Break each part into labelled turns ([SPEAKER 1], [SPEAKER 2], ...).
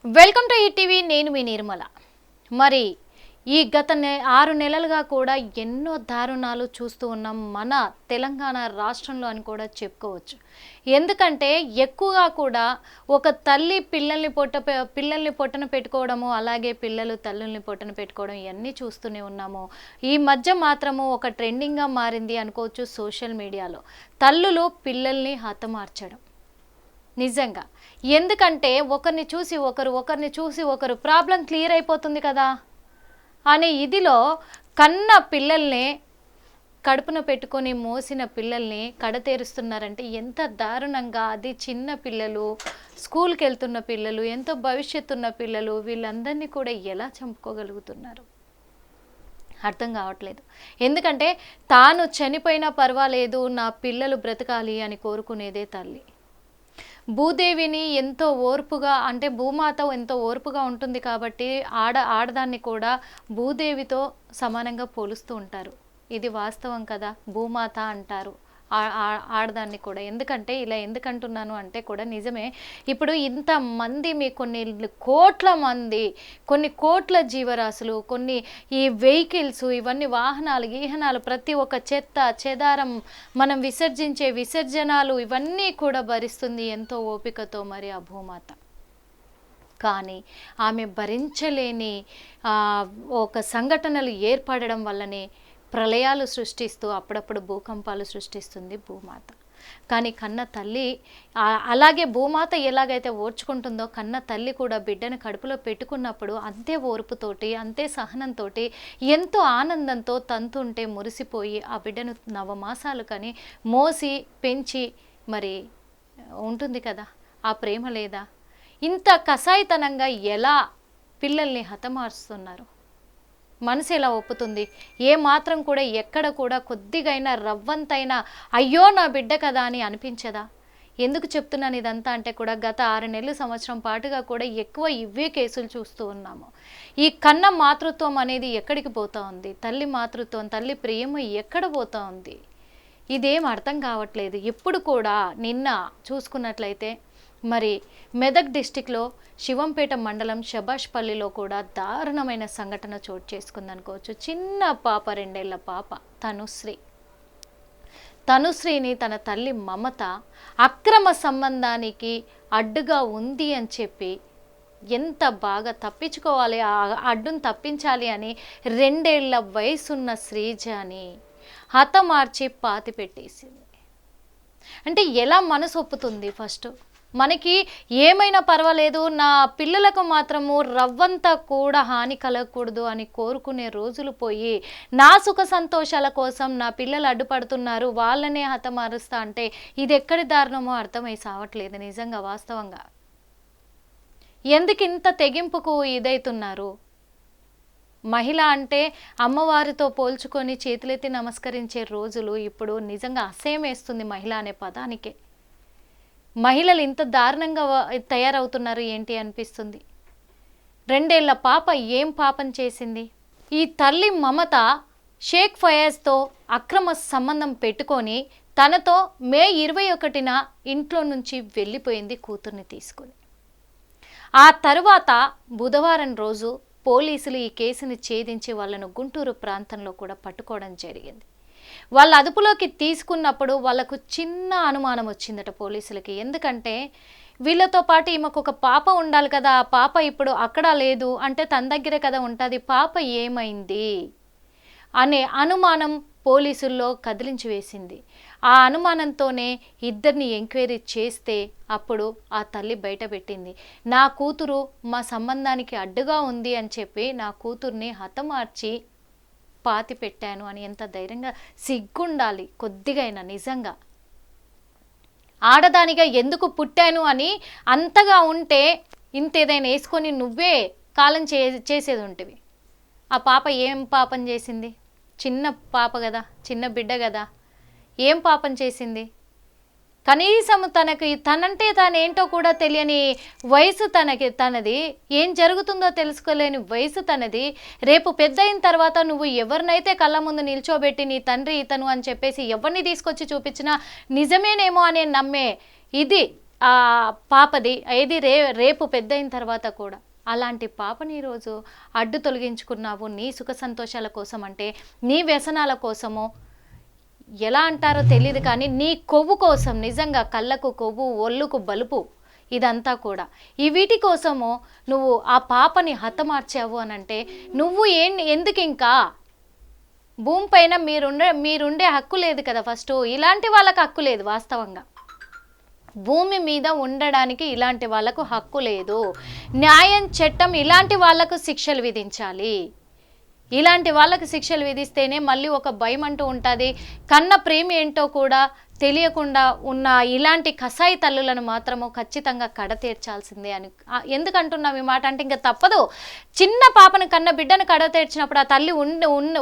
[SPEAKER 1] Welcome to ETV. నేను మీ నిర్మల. మరి ఈ గత 6 నెలలుగా కూడా ఎన్నో దారుణాలు చూస్తూ ఉన్నాం మన తెలంగాణ రాష్ట్రంలో అని కూడా చెప్పుకోవచ్చు. ఎందుకంటే ఎక్కువగా కూడా ఒక తల్లి పిల్లల్ని పొట్టన పెట్టుకోవడము, అలాగే పిల్లలు తల్లుల్ని పొట్టన పెట్టుకోవడం ఇవన్నీ చూస్తూనే ఉన్నాము. ఈ మధ్య మాత్రము ఒక ట్రెండింగ్గా మారింది అనుకోవచ్చు సోషల్ మీడియాలో, తల్లులు పిల్లల్ని హతమార్చడం. నిజంగా ఎందుకంటే ఒకరిని చూసి ఒకరు ప్రాబ్లం క్లియర్ అయిపోతుంది కదా అనే ఇదిలో కన్న పిల్లల్ని కడుపున పెట్టుకొని మోసిన పిల్లల్ని కడతేరుస్తున్నారంటే ఎంత దారుణంగా. అది చిన్న పిల్లలు, స్కూల్కి వెళ్తున్న పిల్లలు, ఎంతో భవిష్యత్తు ఉన్న పిల్లలు, వీళ్ళందరినీ కూడా ఎలా చంపుకోగలుగుతున్నారు అర్థం కావట్లేదు. ఎందుకంటే తాను చనిపోయినా పర్వాలేదు, నా పిల్లలు బ్రతకాలి అని కోరుకునేదే తల్లి. భూదేవిని ఎంతో ఓర్పుగా, అంటే భూమాత ఎంతో ఓర్పుగా ఉంటుంది కాబట్టి ఆడదాన్ని కూడా భూదేవితో సమానంగా పోలుస్తూ ఉంటారు. ఇది వాస్తవం కదా. భూమాత అంటారు ఆడదాన్ని కూడా. ఎందుకంటే ఇలా ఎందుకంటున్నాను అంటే కూడా నిజమే. ఇప్పుడు ఇంతమంది మీ కొన్ని కోట్ల మంది, కొన్ని కోట్ల జీవరాశులు, కొన్ని ఈ వెహికల్స్, ఇవన్నీ వాహనాలు ప్రతి ఒక్క చెత్త చెదారం, మనం విసర్జించే విసర్జనాలు, ఇవన్నీ కూడా భరిస్తుంది ఎంతో ఓపికతో మరి ఆ భూమాత. కానీ ఆమె భరించలేని ఒక సంఘటనలు ఏర్పడడం వల్లనే ప్రళయాలు సృష్టిస్తూ అప్పుడప్పుడు భూకంపాలు సృష్టిస్తుంది భూమాత. కానీ కన్న తల్లి అలాగే భూమాత ఎలాగైతే ఓర్చుకుంటుందో, కన్న తల్లి కూడా బిడ్డను కడుపులో పెట్టుకున్నప్పుడు అంతే ఓర్పుతోటి, అంతే సహనంతో, ఎంతో ఆనందంతో తంతుంటే మురిసిపోయి ఆ బిడ్డను నవమాసాలు కానీ మోసి పెంచి మరి ఉంటుంది కదా. ఆ ప్రేమ లేదా? ఇంత కసాయితనంగా ఎలా పిల్లల్ని హతమారుస్తున్నారు? మనసు ఎలా ఒప్పుతుంది? ఏ మాత్రం కూడా ఎక్కడ కూడా కొద్దిగైనా రవ్వంతైనా అయ్యో నా బిడ్డ కదా అని అనిపించదా? ఎందుకు చెప్తున్నాను ఇదంతా అంటే కూడా గత 6 నెలలు సంవత్సరం పాటుగా కూడా ఎక్కువ ఇవే కేసులు చూస్తూ ఉన్నాము. ఈ కన్న మాతృత్వం అనేది ఎక్కడికి పోతా ఉంది? తల్లి మాతృత్వం, తల్లి ప్రేమ ఎక్కడ పోతా ఉంది? ఇదేం అర్థం కావట్లేదు. ఎప్పుడు కూడా నిన్న చూసుకున్నట్లయితే మరి మెదక్ డిస్టిక్లో శివంపేట మండలం శబాష్పల్లిలో కూడా దారుణమైన సంఘటన చోటు చేసుకుందనుకోవచ్చు. చిన్న పాప, 2 ఏళ్ల పాప తనుశ్రీని తన తల్లి మమత అక్రమ సంబంధానికి అడ్డుగా ఉంది అని చెప్పి ఎంత బాగా తప్పించుకోవాలి, ఆ అడ్డును తప్పించాలి అని 2 ఏళ్ల వయసున్న శ్రీజని హతమార్చి పాతి పెట్టేసింది. అంటే ఎలా మనసు ఒప్పుతుంది? ఫస్ట్ మనకి ఏమైనా పర్వాలేదు, నా పిల్లలకు మాత్రము రవ్వంతా కూడా హాని కలగకూడదు అని కోరుకునే రోజులు పోయి, నా సుఖ సంతోషాల కోసం నా పిల్లలు అడ్డుపడుతున్నారు, వాళ్ళనే హతమారుస్తా అంటే ఇది ఎక్కడి దారుణమో అర్థమై సావట్లేదు నిజంగా వాస్తవంగా. ఎందుకు ఇంత తెగింపుకు ఇదైతున్నారు? మహిళ అంటే అమ్మవారితో పోల్చుకొని చేతులెత్తి నమస్కరించే రోజులు ఇప్పుడు నిజంగా అసహ్యం వేస్తుంది మహిళ అనే పదానికే. మహిళలు ఇంత దారుణంగా తయారవుతున్నారు ఏంటి అనిపిస్తుంది. 2 ఏళ్ల పాప ఏం పాపం చేసింది? ఈ తల్లి మమత షేక్ ఫయాజ్తో అక్రమ సంబంధం పెట్టుకొని తనతో మే 21న ఇంట్లో నుంచి వెళ్ళిపోయింది కూతుర్ని తీసుకొని. ఆ తరువాత బుధవారం రోజు పోలీసులు ఈ కేసుని ఛేదించి వాళ్ళను గుంటూరు ప్రాంతంలో కూడా పట్టుకోవడం జరిగింది. వాళ్ళ అదుపులోకి తీసుకున్నప్పుడు వాళ్ళకు చిన్న అనుమానం వచ్చిందట పోలీసులకి. ఎందుకంటే వీళ్ళతో పాటు ఈమెకు ఒక పాప ఉండాలి కదా, ఆ పాప ఇప్పుడు అక్కడ లేదు అంటే తన దగ్గరే కదా ఉంటుంది, పాప ఏమైంది అనే అనుమానం పోలీసుల్లో కదిలించి వేసింది. ఆ అనుమానంతోనే ఇద్దరిని ఎంక్వైరీ చేస్తే అప్పుడు ఆ తల్లి బయటపెట్టింది, నా కూతురు మా సంబంధానికి అడ్డుగా ఉంది అని చెప్పి నా కూతుర్ని హతమార్చి పాతి పెట్టాను అని. ఎంత ధైర్యంగా, సిగ్గుండాలి కొద్దిగైనా నిజంగా. ఆడదానిగా ఎందుకు పుట్టాను అని అంతగా ఉంటే ఇంతేదైనా వేసుకొని నువ్వే కాలం చేసేది ఉంటివి. ఆ పాప ఏం పాపం చేసింది? చిన్న పాప కదా, చిన్న బిడ్డ కదా, ఏం పాపం చేసింది? కనీసం తనంటే తానేంటో కూడా తెలియని వయసు తనది, ఏం జరుగుతుందో తెలుసుకోలేని వయసు తనది. రేపు పెద్ద అయిన తర్వాత నువ్వు ఎవరినైతే కళ్ళ ముందు నిల్చోబెట్టి నీ తండ్రి ఇతను అని చెప్పేసి ఎవరిని తీసుకొచ్చి చూపించినా నిజమేనేమో అనే నమ్మే ఇది ఆ పాపది ఏది రేపు పెద్ద అయిన తర్వాత కూడా అలాంటి పాపని ఈరోజు అడ్డు తొలగించుకున్నావు నీ సుఖ సంతోషాల కోసం, అంటే నీ వ్యసనాల కోసమో ఎలా అంటారో తెలియదు, కానీ నీ కొవ్వు కోసం, నిజంగా కళ్ళకు కొవ్వు, ఒళ్ళుకు బలుపు, ఇదంతా కూడా ఈ వీటి కోసము నువ్వు ఆ పాపని హతమార్చావు అని అంటే నువ్వు ఎందుకు ఇంకా భూమిపైన మీరుండే హక్కు లేదు కదా. ఫస్ట్ ఇలాంటి వాళ్ళకి హక్కు లేదు. వాస్తవంగా భూమి మీద ఉండడానికి ఇలాంటి వాళ్ళకు హక్కు లేదు. న్యాయం, చట్టం ఇలాంటి వాళ్ళకు శిక్షలు విధించాలి. ఇలాంటి వాళ్ళకు శిక్షలు విధిస్తేనే మళ్ళీ ఒక భయం అంటూ ఉంటుంది. కన్న ప్రేమ ఏంటో కూడా తెలియకుండా ఉన్న ఇలాంటి కసాయి తల్లులను మాత్రము ఖచ్చితంగా కడతీర్చాల్సిందే అని. ఎందుకంటున్నాం ఈ మాట అంటే ఇంకా తప్పదు. చిన్న పాపను కన్న బిడ్డను కడతీర్చినప్పుడు ఆ తల్లి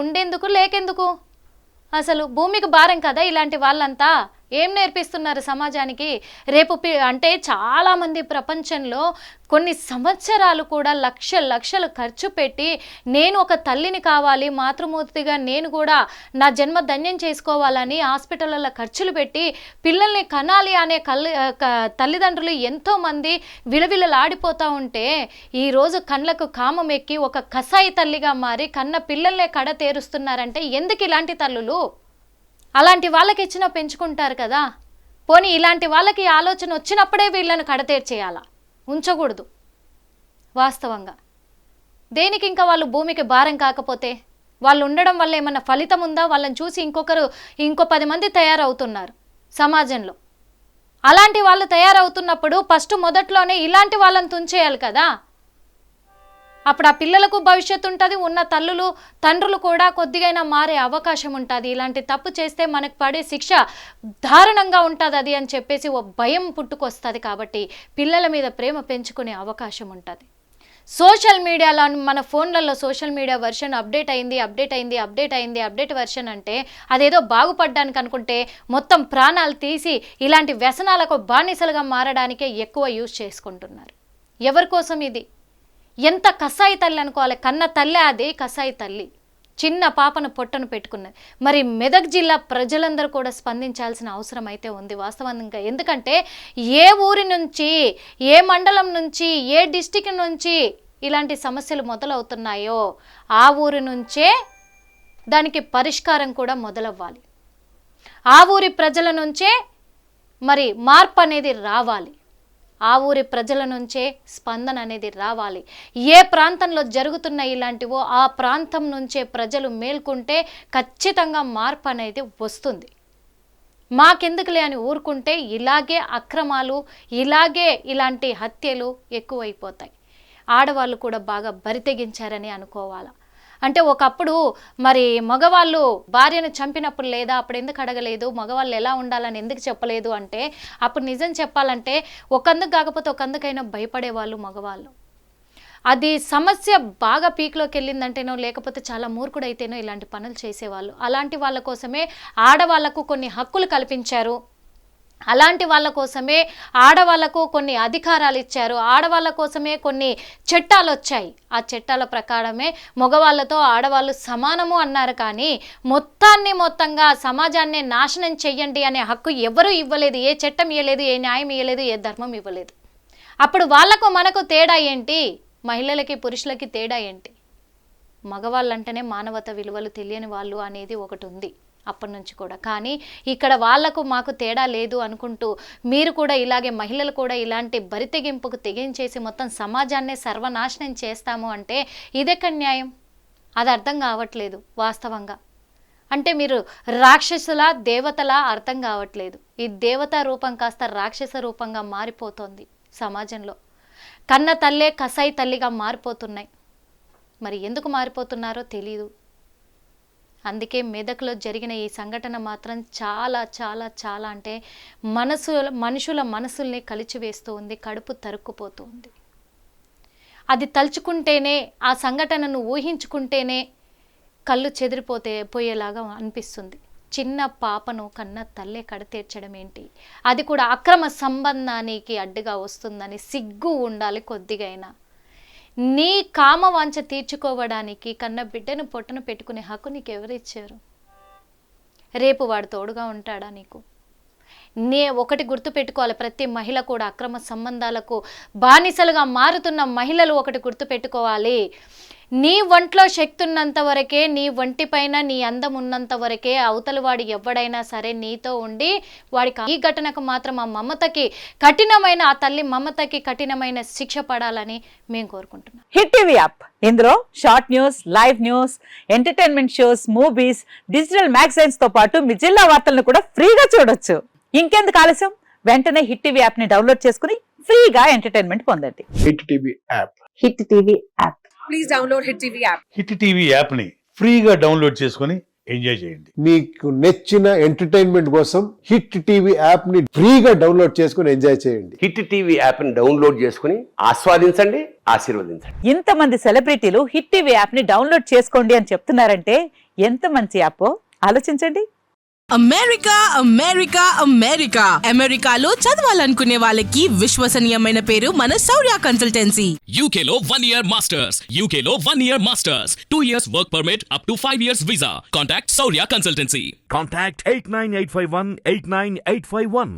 [SPEAKER 1] ఉండేందుకు లేకెందుకు? అసలు భూమికి భారం కదా ఇలాంటి వాళ్ళంతా. ఏం నేర్పిస్తున్నారు సమాజానికి? రేపు అంటే చాలామంది ప్రపంచంలో కొన్ని సంవత్సరాలు కూడా లక్షలు ఖర్చు పెట్టి నేను ఒక తల్లిని కావాలి, మాతృమూర్తిగా నేను కూడా నా జన్మ ధన్యం చేసుకోవాలని హాస్పిటళ్ళలో ఖర్చులు పెట్టి పిల్లల్ని కనాలి అనే తల్లిదండ్రులు ఎంతోమంది విలవిలలాడిపోతూ ఉంటే ఈరోజు కళ్ళకు కామం ఎక్కి ఒక కసాయి తల్లిగా మారి కన్న పిల్లల్నే కడ తేరుస్తున్నారంటే ఎందుకు ఇలాంటి తల్లులు? అలాంటి వాళ్ళకి ఇచ్చిన పెంచుకుంటారు కదా. పోనీ ఇలాంటి వాళ్ళకి ఆలోచన వచ్చినప్పుడే వీళ్ళని కడతేర్చేయాలా, ఉంచకూడదు. వాస్తవంగా దేనికి ఇంకా వాళ్ళు భూమికి భారం కాకపోతే వాళ్ళు ఉండడం వల్ల ఏమన్నా ఫలితం ఉందా? వాళ్ళని చూసి ఇంకో 10 మంది తయారవుతున్నారు సమాజంలో. అలాంటి వాళ్ళు తయారవుతున్నప్పుడు ఫస్ట్ మొదట్లోనే ఇలాంటి వాళ్ళని తుంచేయాలి కదా. అప్పుడు ఆ పిల్లలకు భవిష్యత్తు ఉంటుంది. ఉన్న తండ్రులు కూడా కొద్దిగైనా మారే అవకాశం ఉంటుంది. ఇలాంటి తప్పు చేస్తే మనకు పడే శిక్ష దారుణంగా ఉంటుంది అది అని చెప్పేసి ఓ భయం పుట్టుకొస్తుంది. కాబట్టి పిల్లల మీద ప్రేమ పెంచుకునే అవకాశం ఉంటుంది. సోషల్ మీడియాలో మన ఫోన్లలో సోషల్ మీడియా వర్షన్ అప్డేట్ అయింది వర్షన్ అంటే అదేదో బాగుపడడానికి అనుకుంటే మొత్తం ప్రాణాలు తీసి ఇలాంటి వ్యసనాలకు బానిసలుగా మారడానికే ఎక్కువ యూజ్ చేసుకుంటున్నారు. ఎవరి కోసం ఇది? ఎంత కసాయి తల్లి అనుకోవాలి. కన్న తల్లి అది కసాయి తల్లి. చిన్న పాపను పొట్టను పెట్టుకున్నది. మరి మెదక్ జిల్లా ప్రజలందరూ కూడా స్పందించాల్సిన అవసరం అయితే ఉంది వాస్తవంగా. ఎందుకంటే ఏ ఊరి నుంచి, ఏ మండలం నుంచి, ఏ డిస్టిక్ నుంచి ఇలాంటి సమస్యలు మొదలవుతున్నాయో ఆ ఊరి నుంచే దానికి పరిష్కారం కూడా మొదలవ్వాలి. ఆ ఊరి ప్రజల నుంచే మరి మార్పు అనేది రావాలి. ఆ ఊరి ప్రజల నుంచే స్పందన అనేది రావాలి. ఏ ప్రాంతంలో జరుగుతున్న ఇలాంటివో ఆ ప్రాంతం నుంచే ప్రజలు మేల్కొంటే ఖచ్చితంగా మార్పు అనేది వస్తుంది. మాకెందుకులే అని ఊరుకుంటే ఇలాగే అక్రమాలు, ఇలాంటి హత్యలు ఎక్కువైపోతాయి. ఆడవాళ్ళు కూడా బాగా బరితెగించారని అనుకోవాలి. అంటే ఒకప్పుడు మరి మగవాళ్ళు భార్యను చంపినప్పుడు లేదా అప్పుడు ఎందుకు అడగలేదు, మగవాళ్ళు ఎలా ఉండాలని ఎందుకు చెప్పలేదు అంటే అప్పుడు నిజం చెప్పాలంటే ఒకందుకు కాకపోతే ఒకందుకైనా భయపడేవాళ్ళు మగవాళ్ళు. అది సమస్య బాగా పీక్లోకి వెళ్ళిందంటేనో లేకపోతే చాలా మూర్ఖుడైతేనో ఇలాంటి పనులు చేసేవాళ్ళు. అలాంటి వాళ్ళ కోసమే ఆడవాళ్లకు కొన్ని హక్కులు కల్పించారు. అలాంటి వాళ్ళ కోసమే ఆడవాళ్లకు కొన్ని అధికారాలు ఇచ్చారు. ఆడవాళ్ళ కోసమే కొన్ని చట్టాలు వచ్చాయి. ఆ చట్టాల ప్రకారమే మగవాళ్ళతో ఆడవాళ్ళు సమానము అన్నారు. కానీ మొత్తంగా సమాజాన్ని నాశనం చెయ్యండి అనే హక్కు ఎవరూ ఇవ్వలేదు. ఏ చట్టం ఇవ్వలేదు, ఏ న్యాయం ఇవ్వలేదు, ఏ ధర్మం ఇవ్వలేదు. అప్పుడు వాళ్లకు మనకు తేడా ఏంటి? మహిళలకి పురుషులకి తేడా ఏంటి? మగవాళ్ళంటేనే మానవత విలువలు తెలియని వాళ్ళు అనేది ఒకటి ఉంది అప్పటి నుంచి కూడా. కానీ ఇక్కడ వాళ్లకు మాకు తేడా లేదు అనుకుంటూ మీరు కూడా ఇలాగే మహిళలు కూడా ఇలాంటి బరితెగింపుకు తెగించేసి మొత్తం సమాజాన్నే సర్వనాశనం చేస్తాము అంటే ఇదెక్కడ న్యాయం? అది అర్థం కావట్లేదు వాస్తవంగా. అంటే మీరు రాక్షసుల దేవతలా అర్థం కావట్లేదు. ఈ దేవతా రూపం కాస్త రాక్షస రూపంగా మారిపోతుంది సమాజంలో. కన్న తల్లే కసాయి తల్లిగా మారిపోతున్నాయి. మరి ఎందుకు మారిపోతున్నారో తెలీదు. అందుకే మెదక్లో జరిగిన ఈ సంఘటన మాత్రం చాలా చాలా చాలా అంటే మనుషుల మనసుల్ని కలిచివేస్తూ ఉంది, కడుపు తరుక్కుపోతూ ఉంది. అది తలుచుకుంటేనే, ఆ సంఘటనను ఊహించుకుంటేనే కళ్ళు పోయేలాగా అనిపిస్తుంది. చిన్న పాపను కన్న తల్లే కడతీర్చడం ఏంటి? అది కూడా అక్రమ సంబంధానికి అడ్డుగా వస్తుందని సిగ్గు ఉండాలి కొద్దిగైనా. నీ కామవాంఛ తీర్చుకోవడానికి కన్న బిడ్డను పొట్టను పెట్టుకునే హక్కు నీకు ఎవరిచ్చారు? రేపు వాడు తోడుగా ఉంటాడా నీకు? ఒకటి గుర్తుపెట్టుకోవాలి, ప్రతి మహిళ కూడా అక్రమ సంబంధాలకు బానిసలుగా మారుతున్న మహిళలు ఒకటి గుర్తుపెట్టుకోవాలి. నీ ఒంట్లో శక్తి ఉన్నంత వరకే, నీ ఒంటిపైన నీ అందం ఉన్నంత వరకే అవతలి వాడు ఎవడైనా సరే నీతో ఉండి వాడికి ఈ ఘటనకు మాత్రం ఆ మమతకి కఠినమైన, ఆ తల్లి మమతకి కఠినమైన శిక్ష పడాలని మేము కోరుకుంటున్నాం.
[SPEAKER 2] హిట్ టీవీ యాప్, ఇందులో short news, live news, entertainment shows, movies, digital magazines తో పాటు మీ జిల్లా వార్తలను కూడా ఫ్రీగా చూడొచ్చు. ఇంకెందుకు ఆలస్యం, వెంటనే హిట్ టీవీ యాప్ ని డౌన్లోడ్ చేసుకుని ఫ్రీగా ఎంటర్టైన్మెంట్ పొందండి.
[SPEAKER 3] Hit TV app.
[SPEAKER 2] Hit TV app.
[SPEAKER 4] Please download Hit TV app.
[SPEAKER 5] Hit TV app ని ఫ్రీగా డౌన్లోడ్ చేసుకొని ఎంజాయ్ చేయండి.
[SPEAKER 3] మీకు నచ్చిన ఎంటర్టైన్మెంట్ కోసం హిట్ టీవీ యాప్ ని ఫ్రీగా డౌన్లోడ్ చేసుకుని ఎంజాయ్ చేయండి.
[SPEAKER 6] హిట్ టీవీ యాప్ ని డౌన్లోడ్ చేసుకుని ఆస్వాదించండి, ఆశీర్వదించండి.
[SPEAKER 2] ఇంతమంది సెలబ్రిటీలు హిట్ టీవీ యాప్ ని డౌన్లోడ్ చేసుకోండి అని చెప్తున్నారంటే ఎంత మంచి యాప్ ఆలోచించండి.
[SPEAKER 7] అమెరికా అమెరికా అమెరికా అమెరికాలో చదవాలనుకునే వాళ్ళకి విశ్వసనీయమైన పేరు మన శౌర్య కన్సల్టెన్సీ.
[SPEAKER 8] UK లో 1 year masters, UK లో 1 year masters, 2 years work permit up to 5 years visa. Contact Saurya Consultancy.
[SPEAKER 9] Contact 89851 89851.